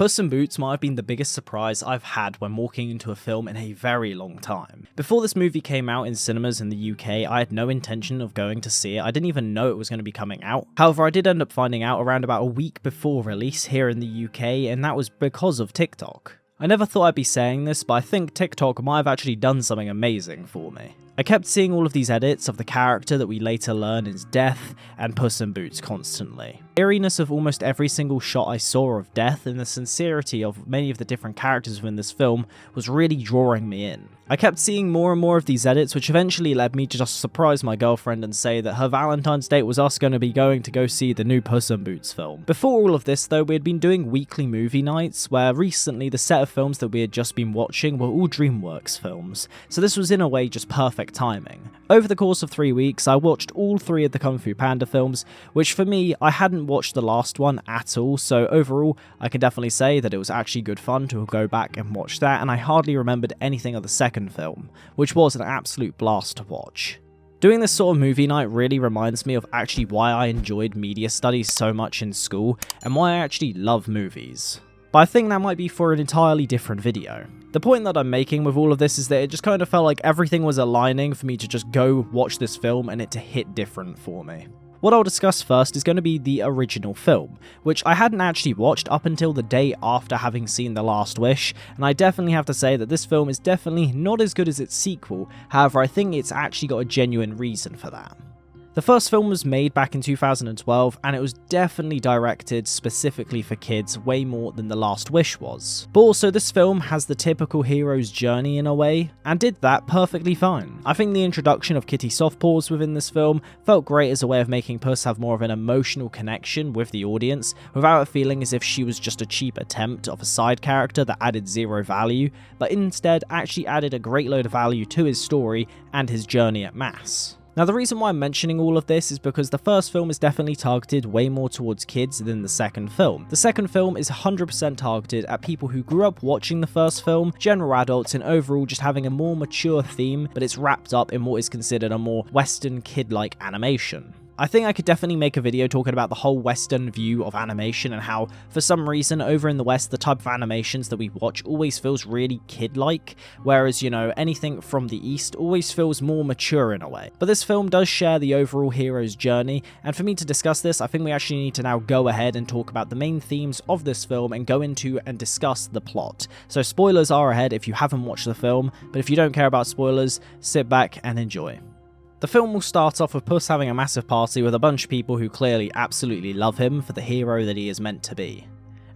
Puss in Boots might have been the biggest surprise I've had when walking into a film in a very long time. Before this movie came out in cinemas in the UK, I had no intention of going to see it. I didn't even know it was going to be coming out. However, I did end up finding out around about a week before release here in the UK, and that was because of TikTok. I never thought I'd be saying this, but I think TikTok might have actually done something amazing for me. I kept seeing all of these edits of the character that we later learn is Death and Puss in Boots constantly. The eeriness of almost every single shot I saw of Death and the sincerity of many of the different characters within this film was really drawing me in. I kept seeing more and more of these edits, which eventually led me to just surprise my girlfriend and say that her Valentine's date was us going to go see the new Puss in Boots film. Before all of this though, we had been doing weekly movie nights, where recently the set of films that we had just been watching were all DreamWorks films, so this was in a way just perfect timing. Over the course of 3 weeks, I watched all 3 of the Kung Fu Panda films, which for me, I hadn't watched the last one at all, so overall, I can definitely say that it was actually good fun to go back and watch that, and I hardly remembered anything of the second film, which was an absolute blast to watch. Doing this sort of movie night really reminds me of actually why I enjoyed media studies so much in school, and why I actually love movies. But I think that might be for an entirely different video. The point that I'm making with all of this is that it just kind of felt like everything was aligning for me to just go watch this film and it to hit different for me. What I'll discuss first is going to be the original film, which I hadn't actually watched up until the day after having seen The Last Wish, and I definitely have to say that this film is definitely not as good as its sequel. However, I think it's actually got a genuine reason for that. The first film was made back in 2012, and it was definitely directed specifically for kids way more than The Last Wish was. But also, this film has the typical hero's journey in a way, and did that perfectly fine. I think the introduction of Kitty SoftPaws within this film felt great as a way of making Puss have more of an emotional connection with the audience, without it feeling as if she was just a cheap attempt of a side character that added zero value, but instead actually added a great load of value to his story and his journey at mass. Now, the reason why I'm mentioning all of this is because the first film is definitely targeted way more towards kids than the second film. The second film is 100% targeted at people who grew up watching the first film, general adults, and overall just having a more mature theme, but it's wrapped up in what is considered a more Western kid-like animation. I think I could definitely make a video talking about the whole Western view of animation and how, for some reason, over in the West, the type of animations that we watch always feels really kid-like, whereas, anything from the East always feels more mature in a way. But this film does share the overall hero's journey, and for me to discuss this, I think we actually need to now go ahead and talk about the main themes of this film and go into and discuss the plot. So spoilers are ahead if you haven't watched the film, but if you don't care about spoilers, sit back and enjoy. The film will start off with Puss having a massive party with a bunch of people who clearly absolutely love him for the hero that he is meant to be.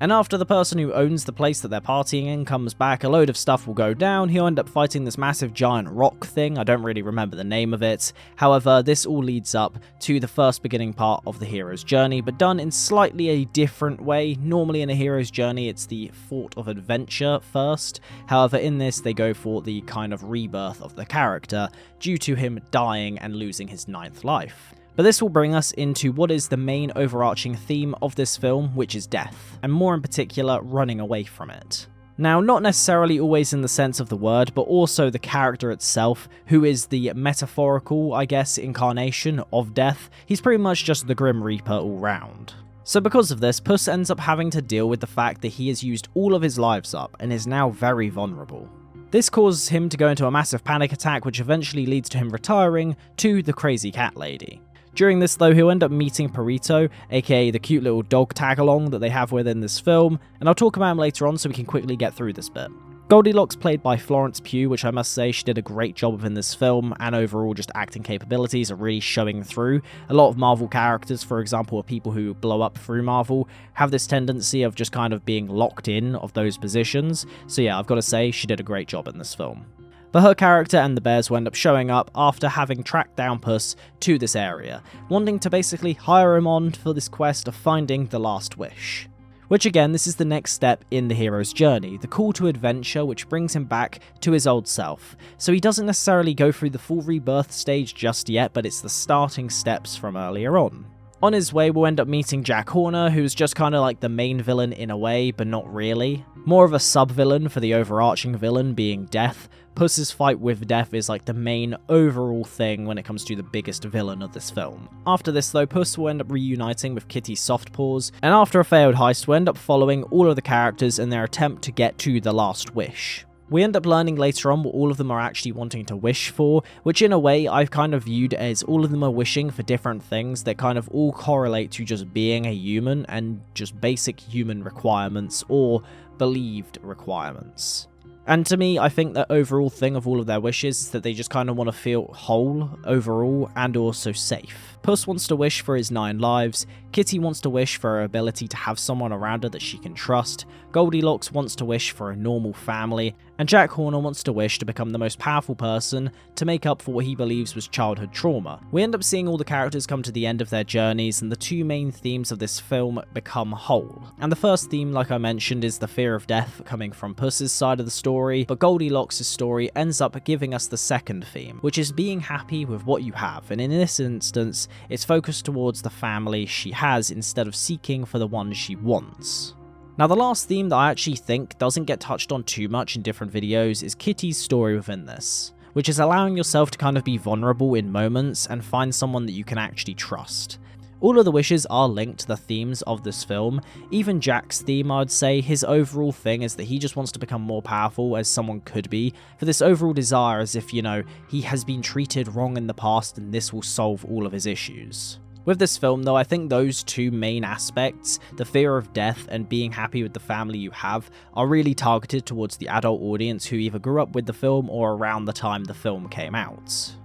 And after the person who owns the place that they're partying in comes back, a load of stuff will go down. He'll end up fighting this massive giant rock thing. I don't really remember the name of it. However, this all leads up to the first beginning part of the hero's journey, but done in slightly a different way. Normally in a hero's journey, it's the thought of adventure first. However, in this, they go for the kind of rebirth of the character due to him dying and losing his 9th life. But this will bring us into what is the main overarching theme of this film, which is death, and more in particular, running away from it. Now, not necessarily always in the sense of the word, but also the character itself, who is the metaphorical, incarnation of death. He's pretty much just the Grim Reaper all round. So because of this, Puss ends up having to deal with the fact that he has used all of his lives up and is now very vulnerable. This causes him to go into a massive panic attack, which eventually leads to him retiring to the crazy cat lady. During this though, he'll end up meeting Perrito, aka the cute little dog tag-along that they have within this film, and I'll talk about him later on so we can quickly get through this bit. Goldilocks, played by Florence Pugh, which I must say she did a great job of in this film, and overall just acting capabilities are really showing through. A lot of Marvel characters, for example, or people who blow up through Marvel, have this tendency of just kind of being locked in of those positions, so yeah, I've got to say she did a great job in this film. But her character and the bears will end up showing up after having tracked down Puss to this area, wanting to basically hire him on for this quest of finding the last wish. Which again, this is the next step in the hero's journey, the call to adventure which brings him back to his old self. So he doesn't necessarily go through the full rebirth stage just yet, but it's the starting steps from earlier on. On his way, we'll end up meeting Jack Horner, who's just kind of like the main villain in a way, but not really. More of a sub-villain for the overarching villain being Death. Puss's fight with Death is like the main overall thing when it comes to the biggest villain of this film. After this though, Puss will end up reuniting with Kitty's SoftPaws, and after a failed heist, we'll end up following all of the characters in their attempt to get to the last wish. We end up learning later on what all of them are actually wanting to wish for, which in a way I've kind of viewed as all of them are wishing for different things that kind of all correlate to just being a human and just basic human requirements or believed requirements. And to me, I think the overall thing of all of their wishes is that they just kind of want to feel whole overall and also safe. Puss wants to wish for his 9 lives, Kitty wants to wish for her ability to have someone around her that she can trust, Goldilocks wants to wish for a normal family, and Jack Horner wants to wish to become the most powerful person to make up for what he believes was childhood trauma. We end up seeing all the characters come to the end of their journeys, and the 2 main themes of this film become whole. And the first theme, like I mentioned, is the fear of death coming from Puss's side of the story, but Goldilocks' story ends up giving us the second theme, which is being happy with what you have, and in this instance, it's focused towards the family she has instead of seeking for the one she wants. Now the last theme that I actually think doesn't get touched on too much in different videos is Kitty's story within this, which is allowing yourself to kind of be vulnerable in moments and find someone that you can actually trust. All of the wishes are linked to the themes of this film. Even Jack's theme, I would say, his overall thing is that he just wants to become more powerful as someone could be, for this overall desire as if, you know, he has been treated wrong in the past and this will solve all of his issues. With this film though, I think those 2 main aspects, the fear of death and being happy with the family you have, are really targeted towards the adult audience who either grew up with the film or around the time the film came out.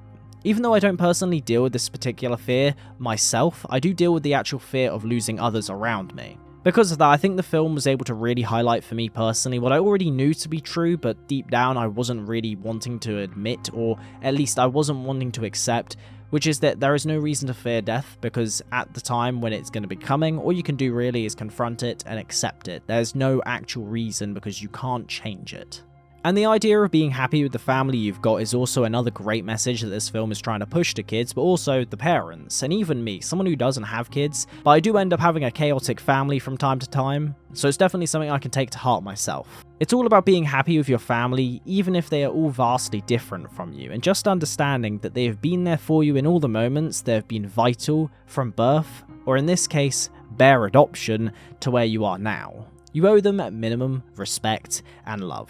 Even though I don't personally deal with this particular fear myself, I do deal with the actual fear of losing others around me. Because of that, I think the film was able to really highlight for me personally what I already knew to be true, but deep down I wasn't really wanting to admit, or at least I wasn't wanting to accept, which is that there is no reason to fear death, because at the time when it's going to be coming, all you can do really is confront it and accept it. There's no actual reason because you can't change it. And the idea of being happy with the family you've got is also another great message that this film is trying to push to kids, but also the parents, and even me, someone who doesn't have kids, but I do end up having a chaotic family from time to time, so it's definitely something I can take to heart myself. It's all about being happy with your family, even if they are all vastly different from you, and just understanding that they have been there for you in all the moments they have been vital, from birth, or in this case, bare adoption, to where you are now. You owe them at minimum respect and love.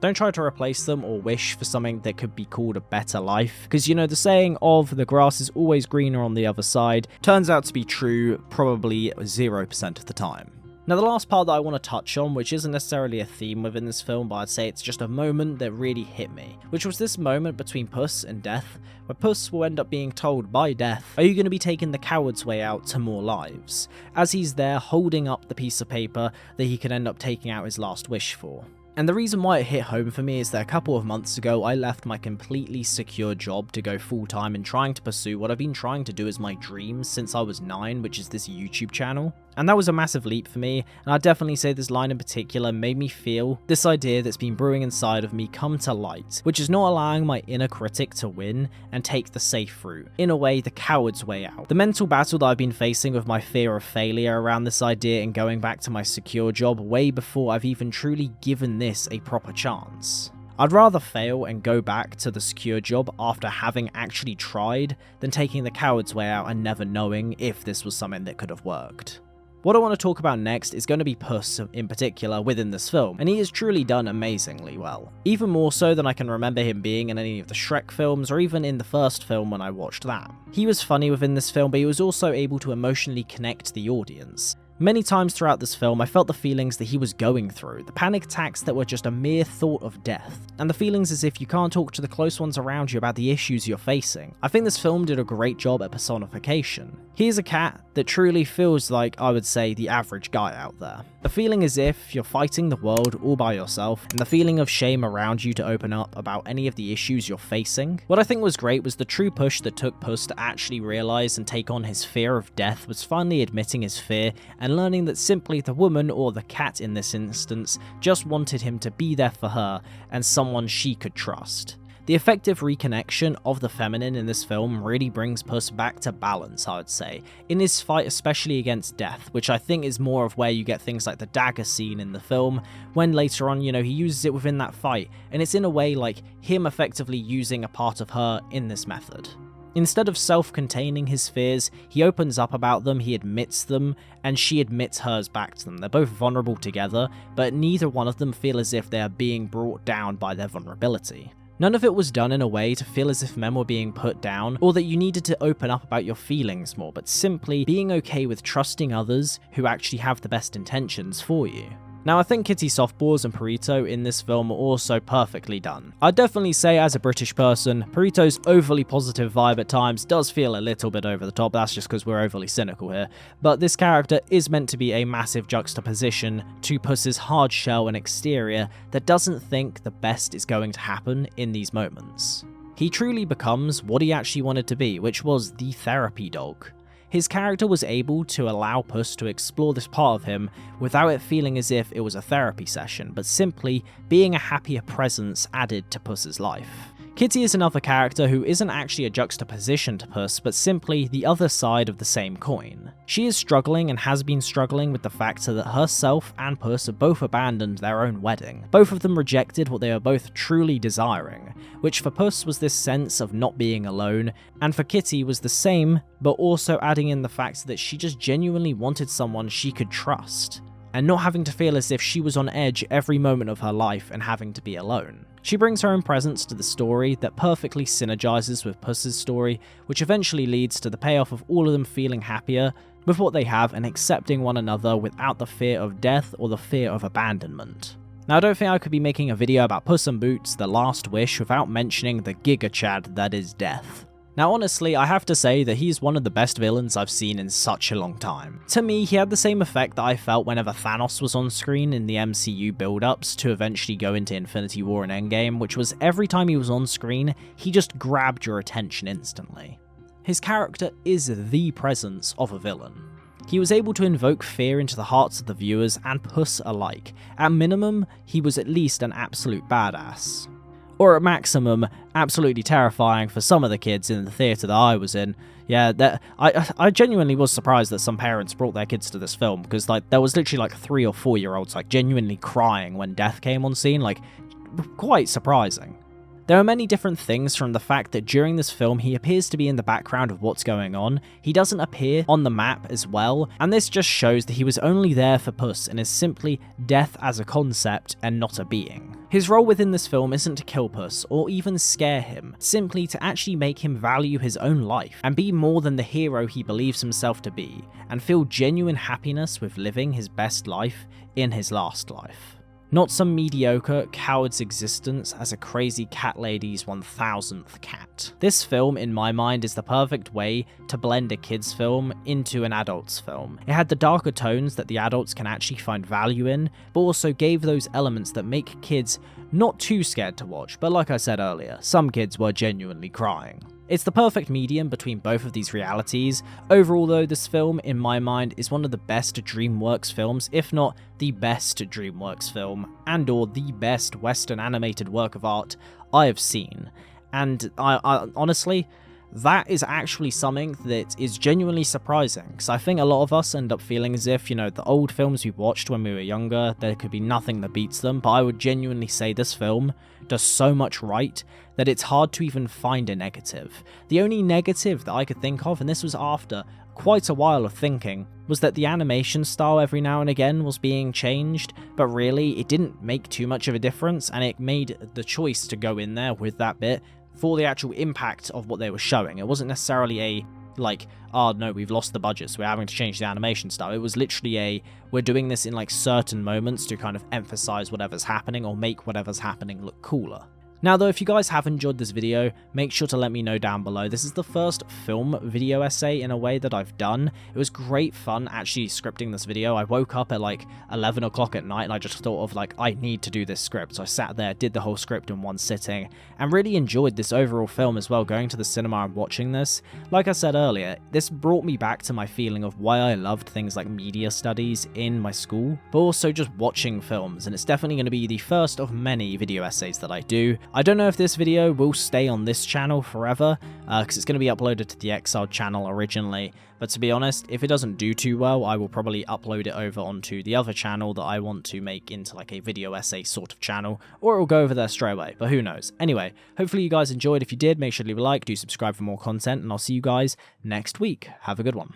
Don't try to replace them or wish for something that could be called a better life, because you know the saying of the grass is always greener on the other side turns out to be true probably 0% of the time. Now the last part that I want to touch on, which isn't necessarily a theme within this film, but I'd say it's just a moment that really hit me, which was this moment between Puss and Death, where Puss will end up being told by Death, "Are you going to be taking the coward's way out to more lives?" as he's there holding up the piece of paper that he can end up taking out his last wish for. And the reason why it hit home for me is that a couple of months ago I left my completely secure job to go full-time in trying to pursue what I've been trying to do as my dream since I was 9, which is this YouTube channel. And that was a massive leap for me, and I'd definitely say this line in particular made me feel this idea that's been brewing inside of me come to light, which is not allowing my inner critic to win and take the safe route, in a way the coward's way out. The mental battle that I've been facing with my fear of failure around this idea and going back to my secure job way before I've even truly given this a proper chance. I'd rather fail and go back to the secure job after having actually tried than taking the coward's way out and never knowing if this was something that could have worked. What I want to talk about next is going to be Puss in particular within this film, and he has truly done amazingly well. Even more so than I can remember him being in any of the Shrek films or even in the first film when I watched that. He was funny within this film, but he was also able to emotionally connect the audience. Many times throughout this film, I felt the feelings that he was going through, the panic attacks that were just a mere thought of death, and the feelings as if you can't talk to the close ones around you about the issues you're facing. I think this film did a great job at personification. He is a cat that truly feels like, I would say, the average guy out there. The feeling as if you're fighting the world all by yourself, and the feeling of shame around you to open up about any of the issues you're facing. What I think was great was the true push that took Puss to actually realize and take on his fear of death was finally admitting his fear and learning that simply the woman, or the cat in this instance, just wanted him to be there for her and someone she could trust. The effective reconnection of the feminine in this film really brings Puss back to balance, I would say, in his fight especially against death, which I think is more of where you get things like the dagger scene in the film, when later on, he uses it within that fight, and it's in a way like him effectively using a part of her in this method. Instead of self-containing his fears, he opens up about them, he admits them, and she admits hers back to them. They're both vulnerable together, but neither one of them feel as if they are being brought down by their vulnerability. None of it was done in a way to feel as if men were being put down, or that you needed to open up about your feelings more, but simply being okay with trusting others who actually have the best intentions for you. Now, I think Kitty SoftPaws and Perrito in this film are also perfectly done. I'd definitely say, as a British person, Perrito's overly positive vibe at times does feel a little bit over the top. That's just because we're overly cynical here. But this character is meant to be a massive juxtaposition to Puss's hard shell and exterior that doesn't think the best is going to happen in these moments. He truly becomes what he actually wanted to be, which was the therapy dog. His character was able to allow Puss to explore this part of him without it feeling as if it was a therapy session, but simply being a happier presence added to Puss's life. Kitty is another character who isn't actually a juxtaposition to Puss, but simply the other side of the same coin. She is struggling and has been struggling with the fact that herself and Puss have both abandoned their own wedding. Both of them rejected what they were both truly desiring, which for Puss was this sense of not being alone, and for Kitty was the same, but also adding in the fact that she just genuinely wanted someone she could trust, and not having to feel as if she was on edge every moment of her life and having to be alone. She brings her own presence to the story that perfectly synergizes with Puss's story, which eventually leads to the payoff of all of them feeling happier with what they have and accepting one another without the fear of death or the fear of abandonment. Now, I don't think I could be making a video about Puss in Boots: The Last Wish without mentioning the Giga Chad that is death. Now, honestly, I have to say that he's one of the best villains I've seen in such a long time. To me, he had the same effect that I felt whenever Thanos was on screen in the MCU build-ups to eventually go into Infinity War and Endgame, which was every time he was on screen, he just grabbed your attention instantly. His character is the presence of a villain. He was able to invoke fear into the hearts of the viewers and Puss alike. At minimum, he was at least an absolute badass. Or at maximum, absolutely terrifying for some of the kids in the theatre that I was in. Yeah, I genuinely was surprised that some parents brought their kids to this film, because there was literally 3 or 4 year olds genuinely crying when death came on scene, quite surprising. There are many different things, from the fact that during this film he appears to be in the background of what's going on, he doesn't appear on the map as well, and this just shows that he was only there for Puss and is simply death as a concept and not a being. His role within this film isn't to kill Puss or even scare him, simply to actually make him value his own life and be more than the hero he believes himself to be, and feel genuine happiness with living his best life in his last life. Not some mediocre coward's existence as a crazy cat lady's 1000th cat. This film, in my mind, is the perfect way to blend a kid's film into an adult's film. It had the darker tones that the adults can actually find value in, but also gave those elements that make kids not too scared to watch, but like I said earlier, some kids were genuinely crying. It's the perfect medium between both of these realities. Overall though, this film, in my mind, is one of the best DreamWorks films, if not the best DreamWorks film, and or the best Western animated work of art I have seen. And I honestly, that is actually something that is genuinely surprising, because I think a lot of us end up feeling as if, the old films we watched when we were younger, there could be nothing that beats them, but I would genuinely say this film does so much right that it's hard to even find a negative. The only negative that I could think of, and this was after quite a while of thinking, was that the animation style every now and again was being changed, but really it didn't make too much of a difference, and it made the choice to go in there with that bit for the actual impact of what they were showing. It wasn't necessarily a oh no, we've lost the budget, so we're having to change the animation style. It was literally we're doing this in certain moments to kind of emphasize whatever's happening or make whatever's happening look cooler. Now though, if you guys have enjoyed this video, make sure to let me know down below. This is the first film video essay in a way that I've done. It was great fun actually scripting this video. I woke up at 11 o'clock at night and I just thought of I need to do this script. So I sat there, did the whole script in one sitting, and really enjoyed this overall film as well, going to the cinema and watching this. Like I said earlier, this brought me back to my feeling of why I loved things like media studies in my school, but also just watching films, and it's definitely going to be the first of many video essays that I do. I don't know if this video will stay on this channel forever, because it's going to be uploaded to the Exiled channel originally, but to be honest, if it doesn't do too well, I will probably upload it over onto the other channel that I want to make into like a video essay sort of channel, or it will go over there straight away, but who knows. Anyway, hopefully you guys enjoyed. If you did, make sure to leave a like, do subscribe for more content, and I'll see you guys next week. Have a good one.